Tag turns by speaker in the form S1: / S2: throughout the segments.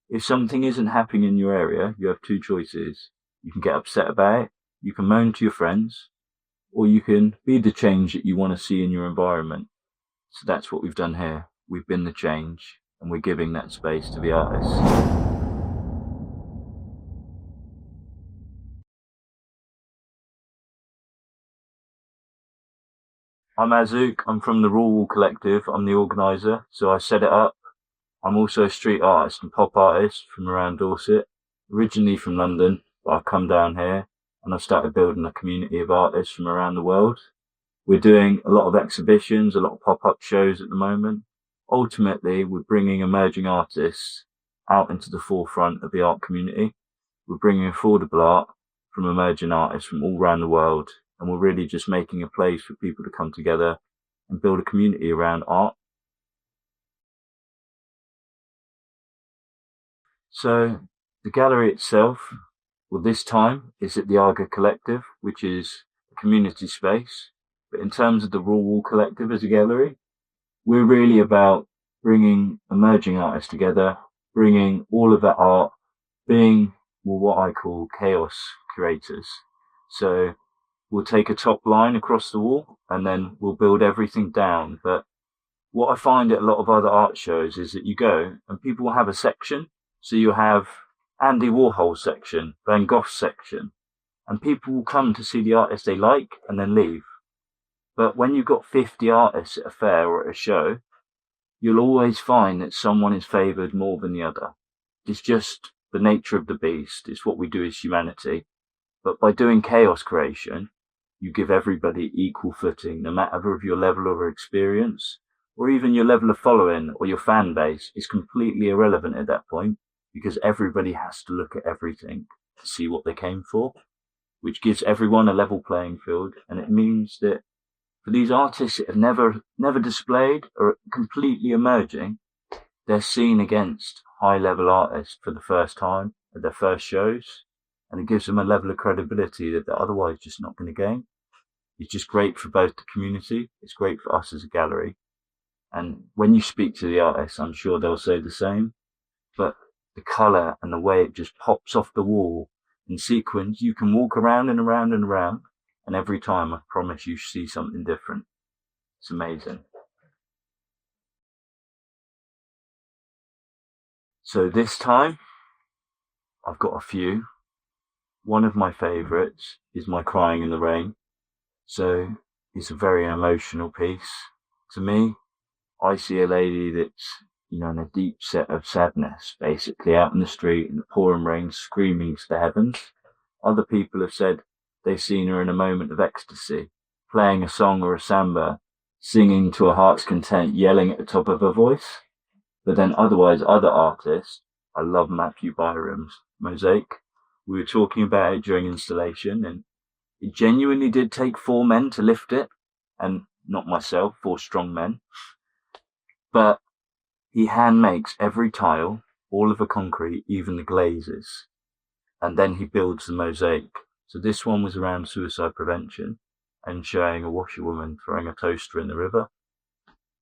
S1: If something isn't happening in your area, you have two choices. You can get upset about it, you can moan to your friends, or you can be the change that you want to see in your environment. So that's what we've done here. We've been the change, and we're giving that space to the artists. I'm Asuek. I'm from the Raw Wall Collective. I'm the organiser, so I set it up. I'm also a street artist and pop artist from around Dorset, originally from London, but I've come down here and I've started building a community of artists from around the world. We're doing a lot of exhibitions, a lot of pop-up shows at the moment. Ultimately, we're bringing emerging artists out into the forefront of the art community. We're bringing affordable art from emerging artists from all around the world, and we're really just making a place for people to come together and build a community around art. So the gallery itself, well, this time is at the Arga Collective, which is a community space. But in terms of the Raw Wall Collective as a gallery, we're really about bringing emerging artists together, bringing all of that art, being what I call chaos curators. So we'll take a top line across the wall and then we'll build everything down. But what I find at a lot of other art shows is that you go and people will have a section. So you have Andy Warhol's section, Van Gogh's section, and people will come to see the artist they like and then leave. But when you've got 50 artists at a fair or at a show, you'll always find that someone is favoured more than the other. It's just the nature of the beast. It's what we do as humanity. But by doing chaos creation, you give everybody equal footing, no matter of your level of experience or even your level of following or your fan base is completely irrelevant at that point, because everybody has to look at everything to see what they came for, which gives everyone a level playing field. And it means that for these artists that have never displayed or are completely emerging, they're seen against high level artists for the first time at their first shows. And it gives them a level of credibility that they're otherwise just not going to gain. It's just great for both the community. It's great for us as a gallery. And when you speak to the artists, I'm sure they'll say the same. But the colour and the way it just pops off the wall in sequence, you can walk around and around and around. And every time, I promise you see something different. It's amazing. So this time, I've got a few. One of my favourites is My Crying in the Rain. So it's a very emotional piece. To me, I see a lady that's, in a deep set of sadness, basically out in the street in the pouring rain, screaming to the heavens. Other people have said they've seen her in a moment of ecstasy, playing a song or a samba, singing to her heart's content, yelling at the top of her voice. But then otherwise, other artists, I love Matthew Byram's Mosaic. We were talking about it during installation, and it genuinely did take 4 men to lift it, and not myself, 4 strong men. But he hand makes every tile, all of the concrete, even the glazes, and then he builds the mosaic. So this one was around suicide prevention and showing a washerwoman throwing a toaster in the river.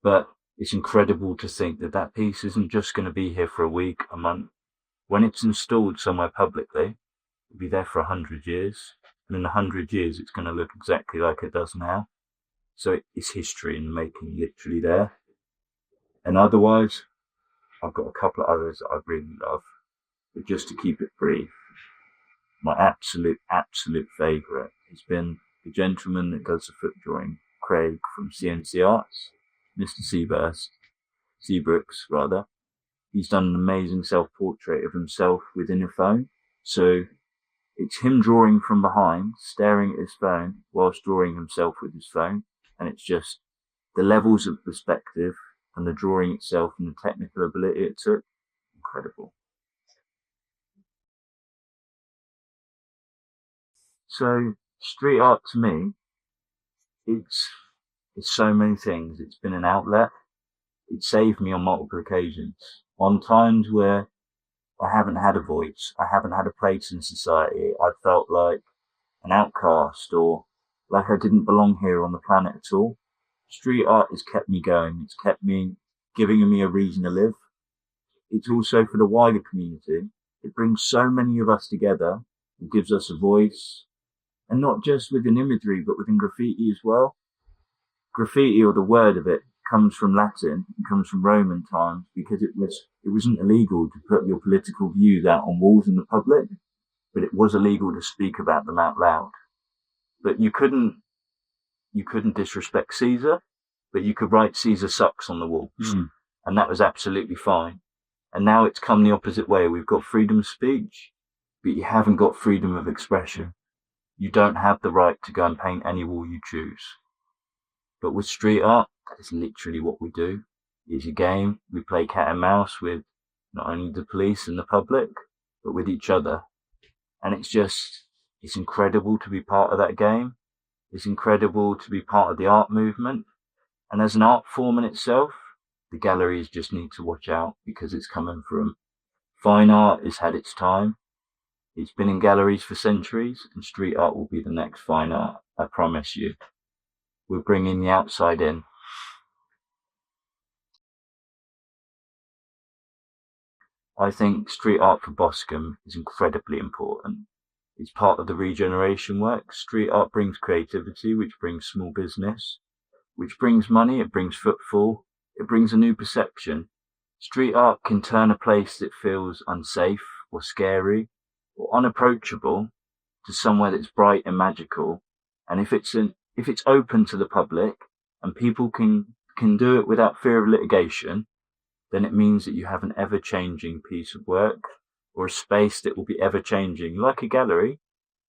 S1: But it's incredible to think that that piece isn't just going to be here for a week, a month. When it's installed somewhere publicly, it'll be there for 100 years. And in 100 years, it's going to look exactly like it does now. So it's history in the making, literally there. And otherwise, I've got a couple of others that I really love. But just to keep it brief, my absolute favourite has been the gentleman that does the foot drawing, Craig from CNC Arts, Mr. Seabrooks rather. He's done an amazing self-portrait of himself within a phone. So it's him drawing from behind, staring at his phone, whilst drawing himself with his phone. And it's just the levels of perspective and the drawing itself and the technical ability it took, incredible. So street art to me, it's so many things. It's been an outlet. It saved me on multiple occasions. On times where I haven't had a voice, I haven't had a place in society, I felt like an outcast or like I didn't belong here on the planet at all. Street art has kept me going. It's kept me, giving me a reason to live. it's also for the wider community. It brings so many of us together. It gives us a voice, and not just within imagery, but within graffiti as well. Graffiti, or the word of it, comes from Latin. It comes from Roman times, because it wasn't illegal to put your political views out on walls in the public, but it was illegal to speak about them out loud. But you couldn't disrespect Caesar, but you could write Caesar sucks on the walls. And that was absolutely fine. And now it's come the opposite way. We've got freedom of speech, but you haven't got freedom of expression. You don't have the right to go and paint any wall you choose. But with street art, that is literally what we do. It's a game. We play cat and mouse with not only the police and the public, but with each other. And it's incredible to be part of that game. It's incredible to be part of the art movement. And as an art form in itself, the galleries just need to watch out, because it's coming from fine art. It's had its time. It's been in galleries for centuries, and street art will be the next fine art. I promise you. We're bringing the outside in. I think street art for Boscombe is incredibly important. It's part of the regeneration work. Street art brings creativity, which brings small business, which brings money, it brings footfall, it brings a new perception. Street art can turn a place that feels unsafe or scary or unapproachable to somewhere that's bright and magical. And if it's open to the public and people can do it without fear of litigation, then it means that you have an ever-changing piece of work, or a space that will be ever-changing, like a gallery,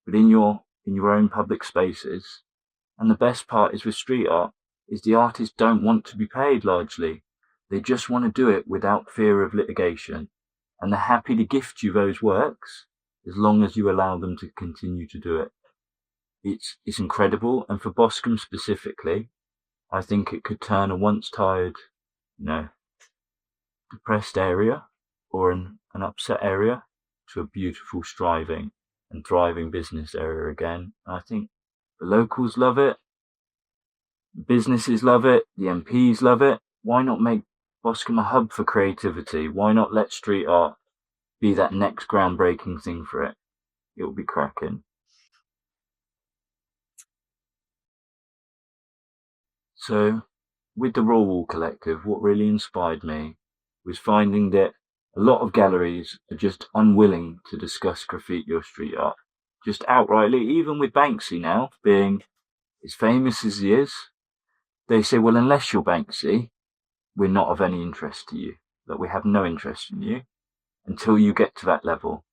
S1: but in your own public spaces. And the best part is with street art is the artists don't want to be paid largely. They just want to do it without fear of litigation. And they're happy to gift you those works as long as you allow them to continue to do it. It's incredible. And for Boscombe specifically, I think it could turn a once tired, depressed area or an upset area to a beautiful, striving and thriving business area again. And I think the locals love it. The businesses love it. The MPs love it. Why not make Boscombe a hub for creativity? Why not let street art be that next groundbreaking thing for it? It will be cracking. So, with the Raw Wall Collective, what really inspired me was finding that a lot of galleries are just unwilling to discuss graffiti or street art. Just outrightly, even with Banksy now being as famous as he is, they say, well, unless you're Banksy, we're not of any interest to you. That we have no interest in you until you get to that level.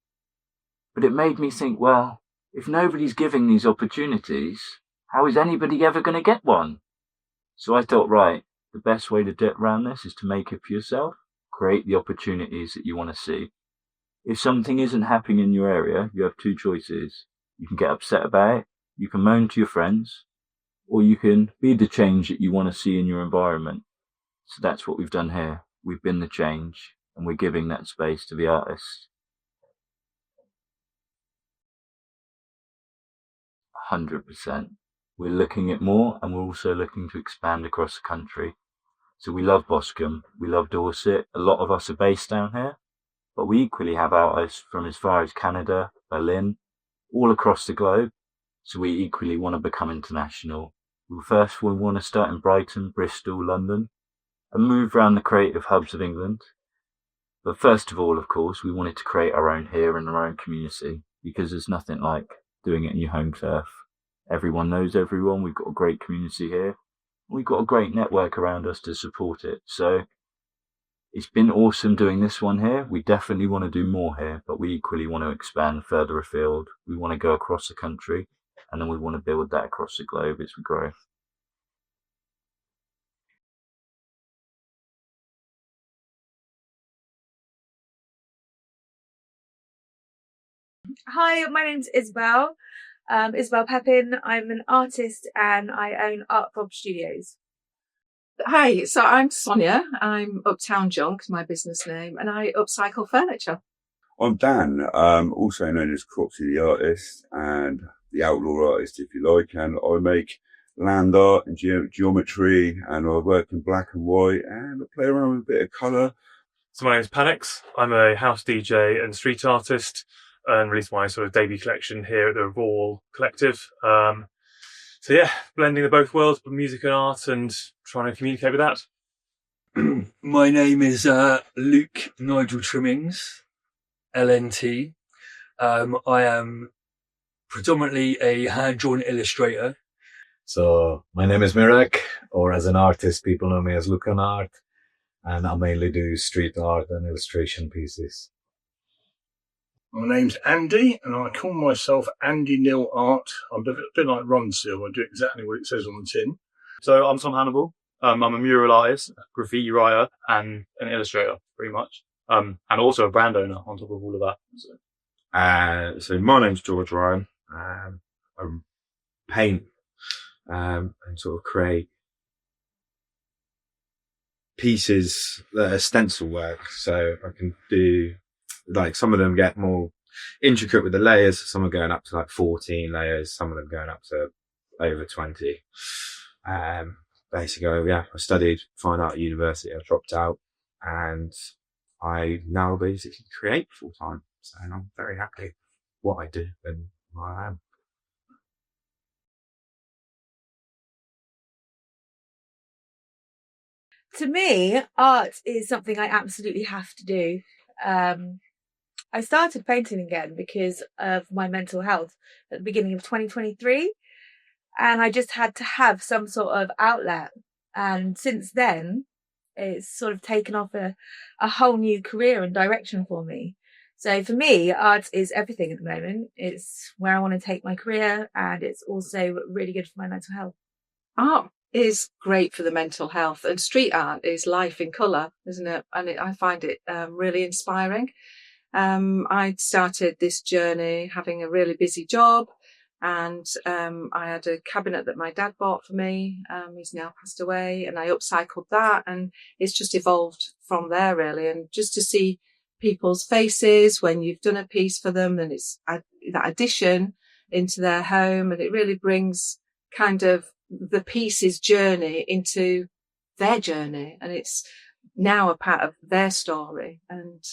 S1: But it made me think, well, if nobody's giving these opportunities, how is anybody ever going to get one? So I thought, right, the best way to get around this is to make it for yourself. Create the opportunities that you want to see. If something isn't happening in your area, you have two choices. You can get upset about it, you can moan to your friends, or you can be the change that you want to see in your environment. So that's what we've done here. We've been the change, and we're giving that space to the artists. 100%. We're looking at more, and we're also looking to expand across the country. So we love Boscombe, we love Dorset. A lot of us are based down here, but we equally have artists from as far as Canada, Berlin, all across the globe. So we equally want to become international. We want to start in Brighton, Bristol, London, and move around the creative hubs of England. But first of all, of course, we wanted to create our own here in our own community, because there's nothing like doing it in your home turf. Everyone knows everyone. We've got a great community here. We've got a great network around us to support it. So it's been awesome doing this one here. We definitely want to do more here, but we equally want to expand further afield. We want to go across the country, and then we want to build that across the globe as we grow.
S2: Hi, my name's Isabel. Isabel Pepin. I'm an artist and I own Art Bob Studios.
S3: Hi, so I'm Sonia. I'm Uptown Junk, my business name, and I upcycle furniture.
S4: I'm Dan, also known as Cropsy the Artist and the Outlaw Artist, if you like, and I make land art and geometry, and I work in black and white, and I play around with a bit of colour.
S5: So my name is Panix. I'm a house DJ and street artist, and released my sort of debut collection here at the Raw Collective. So yeah, blending the both worlds, music and art, and trying to communicate with that.
S6: My name is Luke Nigel Trimmings, LNT. I am predominantly a hand-drawn illustrator.
S7: So my name is Mirek, or as an artist, people know me as Lucan Art, and I mainly do street art and illustration pieces.
S8: My name's Andy, and I call myself Andy Nil Art. I'm a bit like Ron Seal. I do exactly what it says on the tin.
S5: So I'm Tom Hannibal. I'm a mural artist, graffiti writer, and an illustrator, pretty much. And also a brand owner on top of all of that.
S9: So my name's George Ryan. I paint and sort of create pieces that are stencil work. So I can do, like, some of them get more intricate with the layers. Some are going up to like 14 layers. Some of them going up to over 20. Basically, yeah, I studied fine art at university. I dropped out, and I now basically create full time. So I'm very happy with what I do and who I am.
S2: To me, art is something I absolutely have to do. I started painting again because of my mental health at the beginning of 2023. And I just had to have some sort of outlet. And since then, it's sort of taken off a whole new career and direction for me. So for me, art is everything at the moment. It's where I want to take my career, and it's also really good for my mental health.
S3: Art is great for the mental health, and street art is life in colour, isn't it? And I find it really inspiring. I started this journey having a really busy job, and I had a cabinet that my dad bought for me. He's now passed away, and I upcycled that, and it's just evolved from there, really. And just to see people's faces when you've done a piece for them, and it's that addition into their home, and it really brings kind of the piece's journey into their journey, and it's now a part of their story, and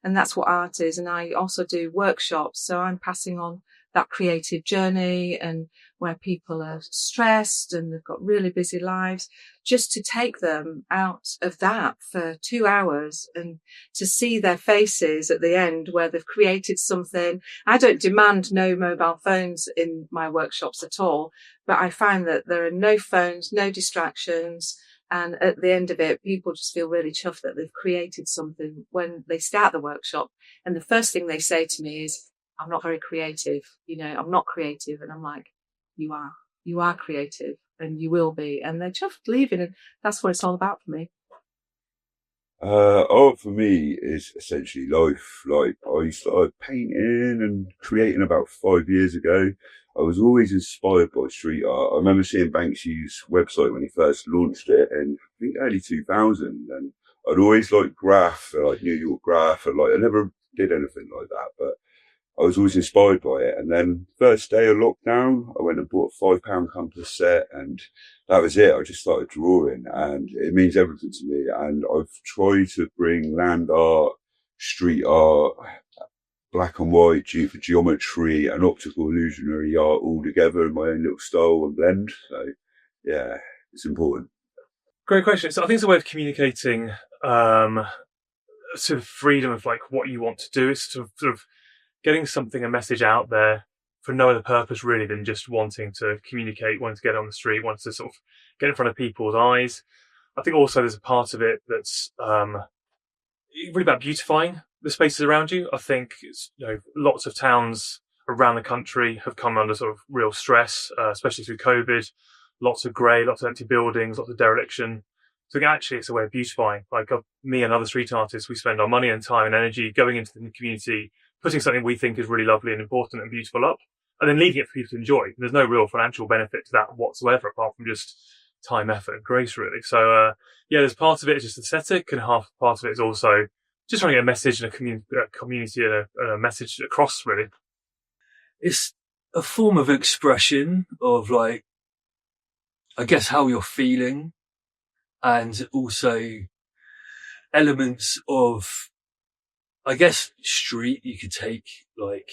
S3: that's what art is. And I also do workshops, so I'm passing on that creative journey, and where people are stressed and they've got really busy lives, just to take them out of that for 2 hours and to see their faces at the end where they've created something. I don't demand no mobile phones in my workshops at all, but I find that there are no phones, no distractions. And at the end of it, people just feel really chuffed that they've created something when they start the workshop. And the first thing they say to me is, I'm not very creative, I'm not creative. And I'm like, you are creative, and you will be. And they're just leaving, and that's what it's all about for me.
S4: Art for me is essentially life. Like, I started painting and creating about 5 years ago. I was always inspired by street art. I remember seeing Banksy's website when he first launched it in, I think, early 2000. And I'd always liked graph, like New York graph, and I never did anything like that, but I was always inspired by it. And then first day of lockdown, I went and bought a £5 compass set, and that was it. I just started drawing, and it means everything to me. And I've tried to bring land art, street art, black and white, geometry, and optical illusionary art all together in my own little style and blend. So yeah, it's important.
S5: Great question. So I think it's a way of communicating sort of freedom of like what you want to do. It's sort of getting a message out there for no other purpose really than just wanting to communicate, wanting to get on the street, wanting to sort of get in front of people's eyes. I think also there's a part of it that's really about beautifying the spaces around you. I think lots of towns around the country have come under sort of real stress, especially through COVID. Lots of grey, lots of empty buildings, lots of dereliction. So actually it's a way of beautifying. Like me and other street artists, we spend our money and time and energy going into the community, putting something we think is really lovely and important and beautiful up, and then leaving it for people to enjoy. There's no real financial benefit to that whatsoever, apart from just time, effort, and grace, really. So, there's part of it is just aesthetic, and half part of it is also just trying to get a message and a community and a message across, really.
S6: It's a form of expression of, like, I guess, how you're feeling, and also elements of, I guess, street. You could take like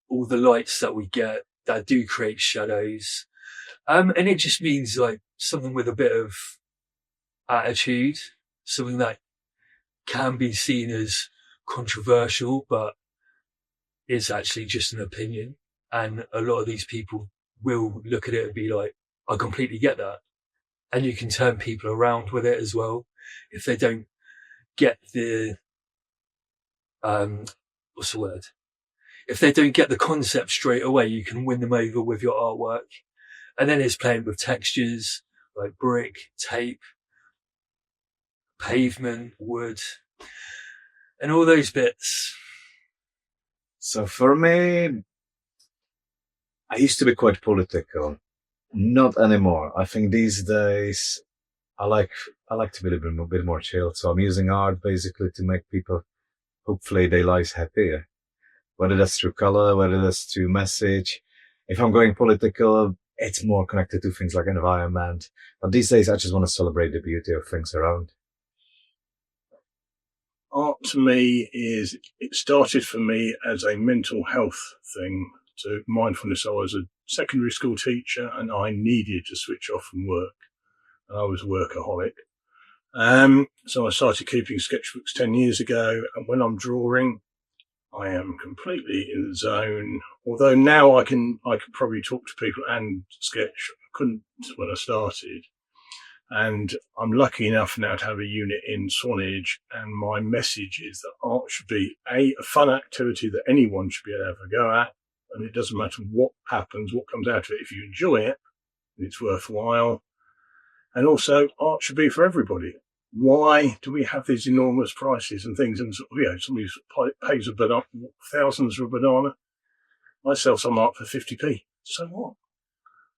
S6: all the lights that we get that do create shadows. And it just means like something with a bit of attitude, something that can be seen as controversial, but is actually just an opinion. And a lot of these people will look at it and be like, I completely get that. And you can turn people around with it as well. If they don't get the, what's the word? If they don't get the concept straight away, you can win them over with your artwork. And then it's playing with textures like brick, tape, pavement, wood, and all those bits.
S7: So for me, I used to be quite political. Not anymore. I think these days I like to be a bit more chill. So I'm using art basically to make people, hopefully, their lives happier. Whether that's through color, whether that's through message. If I'm going political, it's more connected to things like environment. But these days, I just want to celebrate the beauty of things around.
S8: Art to me it started for me as a mental health thing, to mindfulness. I was a secondary school teacher and I needed to switch off from work. And I was a workaholic. So I started keeping sketchbooks 10 years ago. And when I'm drawing, I am completely in the zone. Although now I can probably talk to people and sketch. I couldn't when I started. And I'm lucky enough now to have a unit in Swanage. And my message is that art should be a fun activity that anyone should be able to have a go at. And it doesn't matter what happens, what comes out of it. If you enjoy it, it's worthwhile. And also, art should be for everybody. Why do we have these enormous prices and things? And somebody pays thousands for a banana. I sell some art for 50p. So what?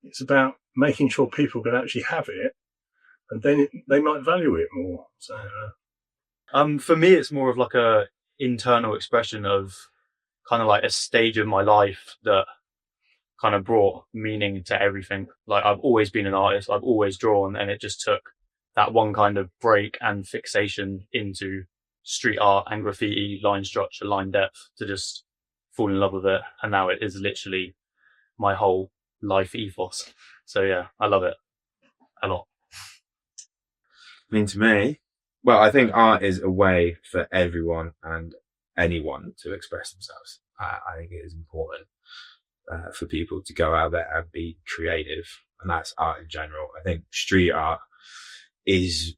S8: It's about making sure people can actually have it, and then they might value it more. So,
S5: for me, it's more of like a internal expression of kind of like a stage of my life that kind of brought meaning to everything. Like I've always been an artist, I've always drawn, and it just took that one kind of break and fixation into street art and graffiti, line structure, line depth, to just fall in love with it. And now it is literally my whole life ethos. So yeah, I love it a lot.
S9: I mean, to me, well, I think art is a way for everyone and anyone to express themselves. I think it is important for people to go out there and be creative, and that's art in general. I think street art is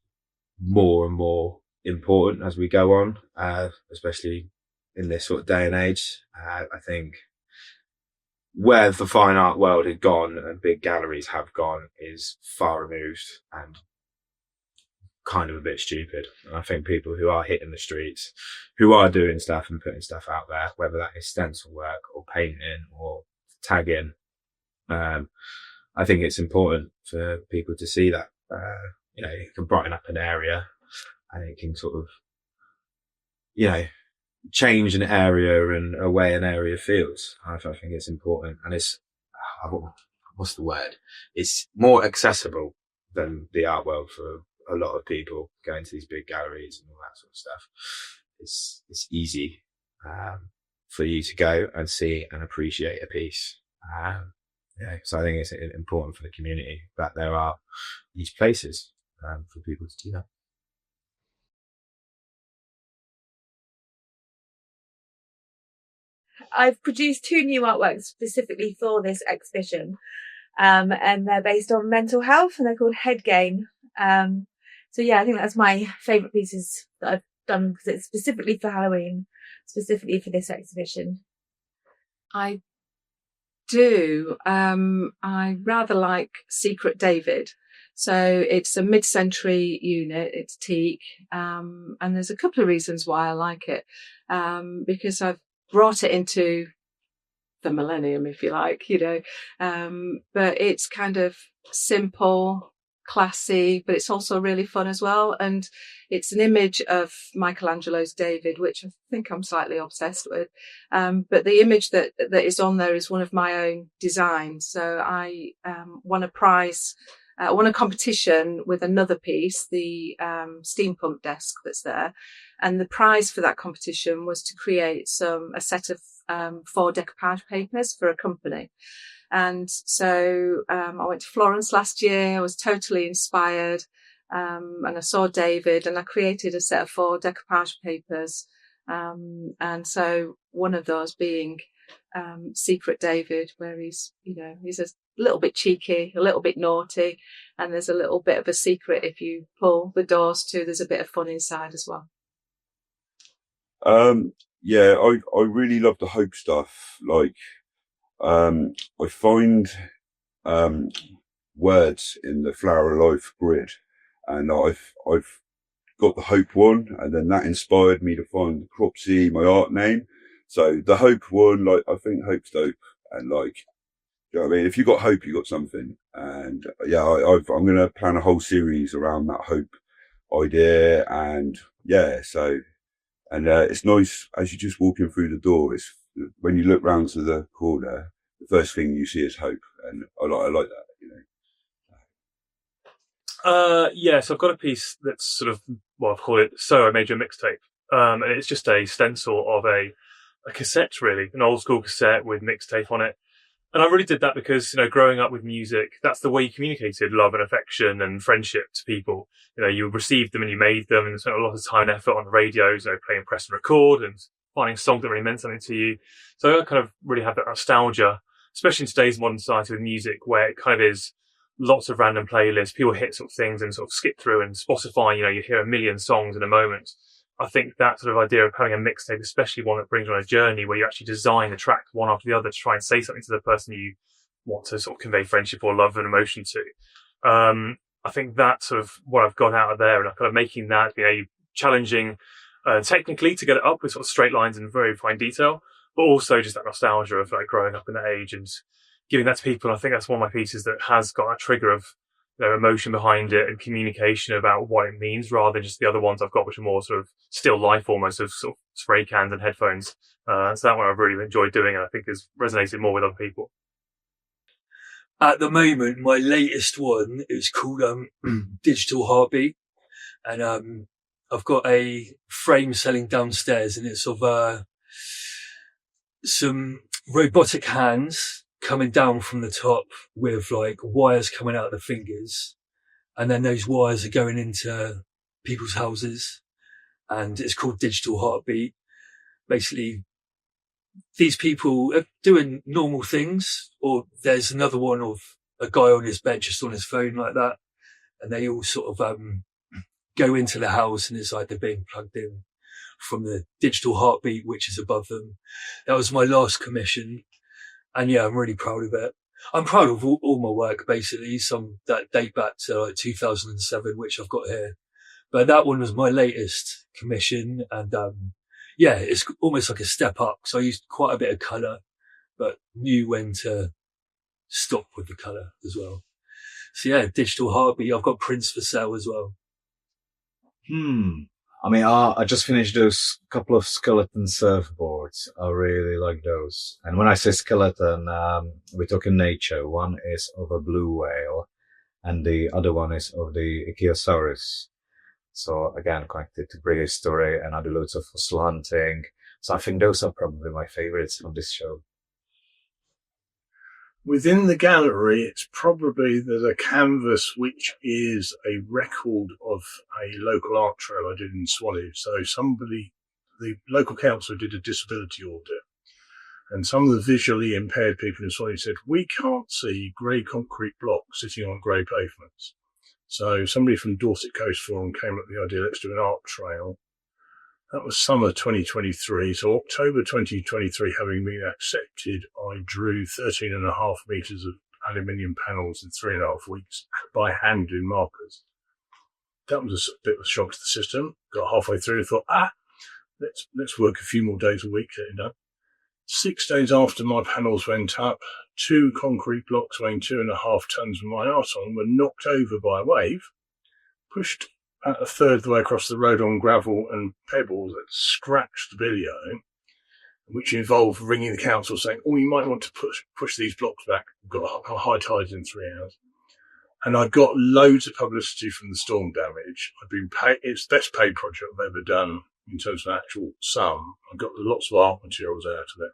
S9: more and more important as we go on, especially in this sort of day and age. I think where the fine art world had gone and big galleries have gone is far removed and kind of a bit stupid. And I think people who are hitting the streets, who are doing stuff and putting stuff out there, whether that is stencil work or painting or tagging, I think it's important for people to see that, it can brighten up an area and it can sort of, change an area and a way an area feels. I think it's important, and it's, what's the word? It's more accessible than the art world for a lot of people going to these big galleries and all that sort of stuff. It's easy, for you to go and see and appreciate a piece. So I think it's important for the community that there are these places, for people to do that.
S2: I've produced 2 new artworks specifically for this exhibition, and they're based on mental health, and they're called Head Game. So yeah, I think that's my favourite pieces that I've done, because it's specifically for Halloween, specifically for this exhibition.
S3: I do. I rather like Secret David. So it's a mid-century unit. It's teak. And there's a couple of reasons why I like it. Because I've brought it into the millennium, if you like, but it's kind of simple, classy, but it's also really fun as well. And it's an image of Michelangelo's David, which I think I'm slightly obsessed with. But the image that is on there is one of my own designs. So I won a prize I won a competition with another piece, the steam pump desk that's there. And the prize for that competition was to create a set of 4 decoupage papers for a company. And so I went to Florence last year. I was totally inspired. And I saw David, and I created a set of 4 decoupage papers. And so one of those being Secret David, where he's a little bit cheeky, a little bit naughty, and there's a little bit of a secret if you pull the doors too. There's a bit of fun inside as well.
S4: Yeah, I really love the hope stuff. Like, I find words in the Flower of Life grid, and I've got the hope one, and then that inspired me to find the Cropsey, my art name. So the hope one, like, I think hope's dope, and like, you know what I mean? If you got hope, you got something. And yeah, I'm going to plan a whole series around that hope idea. And yeah, so, and it's nice as you're just walking through the door. It's when you look round to the corner, the first thing you see is hope. And I like that, you know.
S5: Yeah, so I've got a piece that's sort of, well, I've called it So I Made You a Mixtape. And it's just a stencil of a cassette, really, an old school cassette with mixtape on it. And I really did that because, you know, growing up with music, that's the way you communicated love and affection and friendship to people. You know, you received them and you made them, and spent a lot of time and effort on the radios, you know, playing press and record and finding a song that really meant something to you. So I kind of really have that nostalgia, especially in today's modern society with music, where it kind of is lots of random playlists. People hit sort of things and sort of skip through, and Spotify, you know, you hear a million songs in a moment. I think that sort of idea of having a mixtape, especially one that brings you on a journey where you actually design the track one after the other to try and say something to the person you want to sort of convey friendship or love and emotion to. I think that's sort of what I've got out of there, and I'm kind of making that, you know, challenging technically to get it up with sort of straight lines and very fine detail, but also just that nostalgia of like growing up in that age and giving that to people. I think that's one of my pieces that has got a trigger of, you know, emotion behind it and communication about what it means, rather than just the other ones I've got, which are more sort of still life almost of sort of spray cans and headphones. So that one I've really enjoyed doing, and I think has resonated more with other people.
S6: At the moment, my latest one is called Digital Heartbeat, and I've got a frame selling downstairs, and it's of some robotic hands coming down from the top with like wires coming out of the fingers, and then those wires are going into people's houses, and it's called Digital Heartbeat. Basically, these people are doing normal things, or there's another one of a guy on his bed just on his phone like that, and they all sort of go into the house, and it's like they're being plugged in from the digital heartbeat which is above them. That was my last commission. And yeah, I'm really proud of it. I'm proud of all my work, basically, some that date back to like 2007, which I've got here. But that one was my latest commission. And yeah, it's almost like a step up. So I used quite a bit of colour, but knew when to stop with the colour as well. So yeah, Digital Heartbeat. I've got prints for sale as well.
S7: I mean, I just finished those couple of skeleton surfboards. I really like those. And when I say skeleton, we're talking nature. One is of a blue whale, and the other one is of the Ichthyosaurus. So again, connected to prehistory, and I do loads of fossil hunting. So I think those are probably my favorites on this show.
S8: Within the gallery, there's a canvas which is a record of a local art trail I did in Swanage. So the local council did a disability audit, and some of the visually impaired people in Swanage said, we can't see grey concrete blocks sitting on grey pavements. So somebody from Dorset Coast Forum came up with the idea, let's do an art trail. That was summer 2023. So October 2023, having been accepted, I drew 13.5 metres of aluminium panels in 3.5 weeks by hand doing markers. That was a bit of a shock to the system. Got halfway through and thought, let's work a few more days a week, get it done. 6 days after my panels went up, 2 concrete blocks weighing 2.5 tons with my art on were knocked over by a wave, pushed about a third of the way across the road on gravel and pebbles that scratched the bilio, which involved ringing the council saying, you might want to push these blocks back. We've got a high tide in 3 hours. And I got loads of publicity from the storm damage. I've been paid, it's the best paid project I've ever done in terms of actual sum. I got lots of art materials out of it.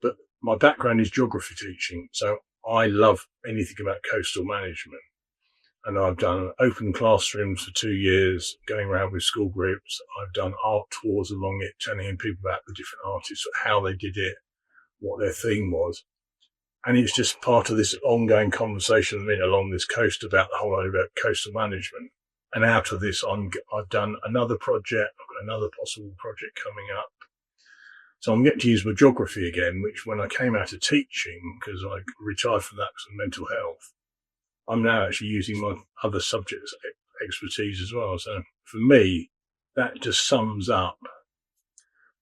S8: But my background is geography teaching, so I love anything about coastal management. And I've done open classrooms for 2 years, going around with school groups. I've done art tours along it, telling people about the different artists, how they did it, what their theme was. And it's just part of this ongoing conversation along this coast about the whole idea about coastal management. And out of this, I've done another project. I've got another possible project coming up. So I'm getting to use my geography again, which when I came out of teaching, because I retired from that because of mental health, I'm now actually using my other subjects expertise as well. So for me, that just sums up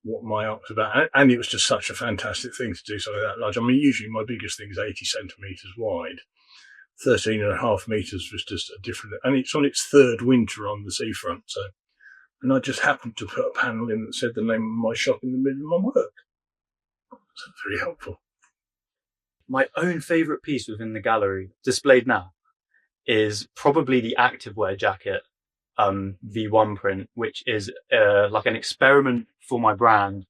S8: what my art's about. And it was just such a fantastic thing to do something that large. I mean, usually my biggest thing is 80 centimetres wide. 13.5 metres was just a different, and it's on its third winter on the seafront. So, and I just happened to put a panel in that said the name of my shop in the middle of my work. So very helpful.
S10: My own favourite piece within the gallery, displayed now, is probably the activewear jacket V1 print, which is like an experiment for my brand,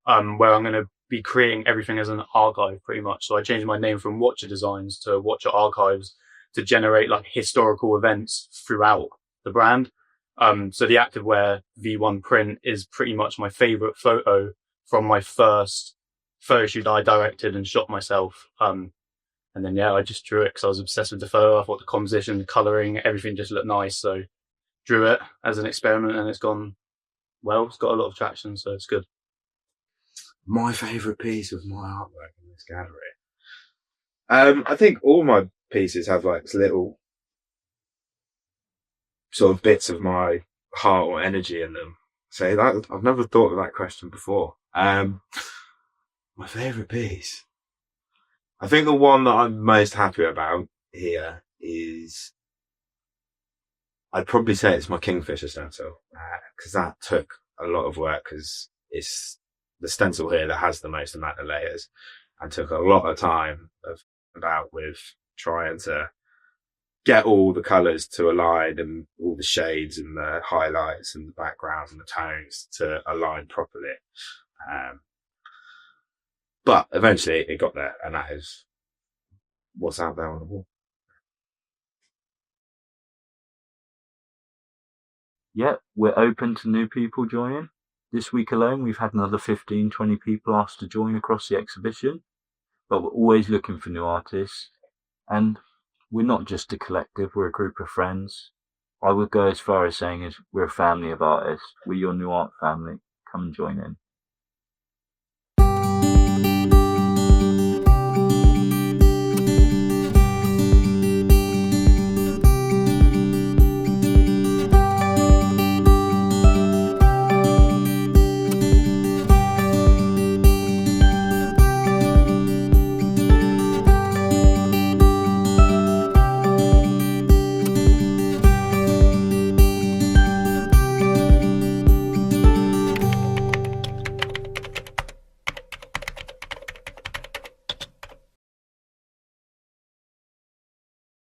S10: where I'm going to be creating everything as an archive pretty much. So I changed my name from Watcher Designs to Watcher Archives to generate like historical events throughout the brand. So the activewear V1 print is pretty much my favourite photo from my first photo shoot I directed and shot myself. And then, yeah, I just drew it because I was obsessed with the photo. I thought the composition, the colouring, everything just looked nice. So drew it as an experiment and it's gone well. It's got a lot of traction, so it's good.
S9: My favourite piece of my artwork in this gallery. I think all my pieces have like little sort of bits of my heart or energy in them. So that, I've never thought of that question before. My favourite piece. I think the one that I'm most happy about here is, I'd probably say it's my Kingfisher stencil, because that took a lot of work, because it's the stencil here that has the most amount of layers, and took a lot of time about with trying to get all the colours to align and all the shades and the highlights and the backgrounds and the tones to align properly. But eventually it got there, and that is what's out there on the wall.
S1: Yeah, we're open to new people joining. This week alone, we've had another 15, 20 people asked to join across the exhibition, but we're always looking for new artists. And we're not just a collective, we're a group of friends. I would go as far as saying we're a family of artists. We're your new art family. Come and join in.